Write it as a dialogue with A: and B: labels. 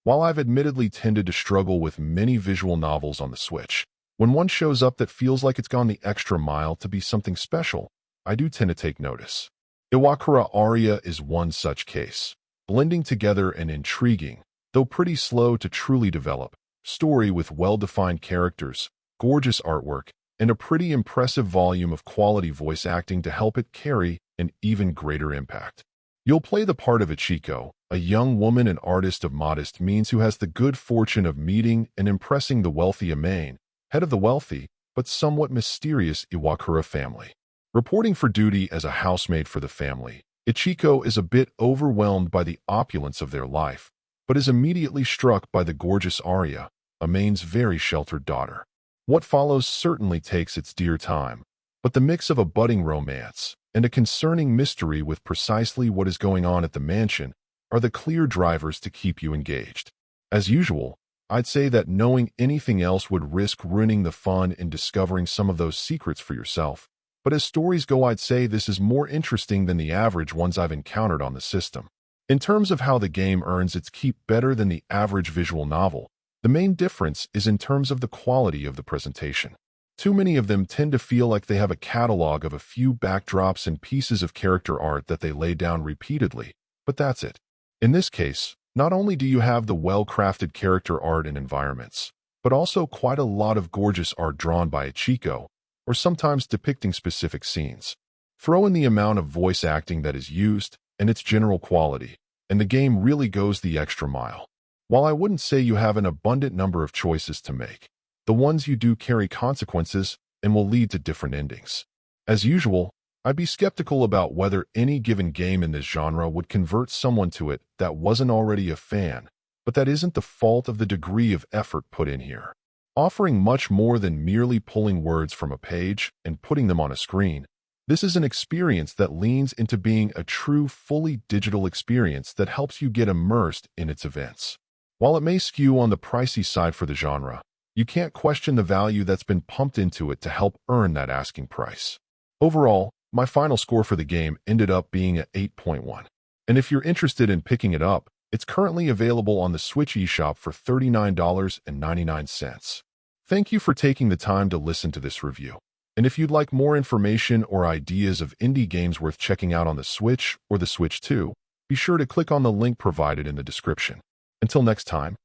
A: While I've admittedly tended to struggle with many visual novels on the Switch, when one shows up that feels like it's gone the extra mile to be something special, I do tend to take notice. Iwakura Aria is one such case, blending together an intriguing, though pretty slow to truly develop, story with well-defined characters, gorgeous artwork, and a pretty impressive volume of quality voice acting to help it carry an even greater impact. You'll play the part of Ichiko, a young woman and artist of modest means who has the good fortune of meeting and impressing the wealthy Amane, head of the wealthy, but somewhat mysterious Iwakura family. Reporting for duty as a housemaid for the family, Ichiko is a bit overwhelmed by the opulence of their life, but is immediately struck by the gorgeous Aria, Amane's very sheltered daughter. What follows certainly takes its dear time, but the mix of a budding romance and a concerning mystery with precisely what is going on at the mansion are the clear drivers to keep you engaged. As usual, I'd say that knowing anything else would risk ruining the fun in discovering some of those secrets for yourself, but as stories go, I'd say this is more interesting than the average ones I've encountered on the system. In terms of how the game earns its keep better than the average visual novel, the main difference is in terms of the quality of the presentation. Too many of them tend to feel like they have a catalog of a few backdrops and pieces of character art that they lay down repeatedly, but that's it. In this case, not only do you have the well-crafted character art and environments, but also quite a lot of gorgeous art drawn by Ichiko, or sometimes depicting specific scenes. Throw in the amount of voice acting that is used and its general quality, and the game really goes the extra mile. While I wouldn't say you have an abundant number of choices to make, the ones you do carry consequences and will lead to different endings. As usual, I'd be skeptical about whether any given game in this genre would convert someone to it that wasn't already a fan, but that isn't the fault of the degree of effort put in here. Offering much more than merely pulling words from a page and putting them on a screen, this is an experience that leans into being a true, fully digital experience that helps you get immersed in its events. While it may skew on the pricey side for the genre, you can't question the value that's been pumped into it to help earn that asking price. Overall, my final score for the game ended up being an 8.1. And if you're interested in picking it up, it's currently available on the Switch eShop for $39.99. Thank you for taking the time to listen to this review. And if you'd like more information or ideas of indie games worth checking out on the Switch or the Switch 2, be sure to click on the link provided in the description. Until next time,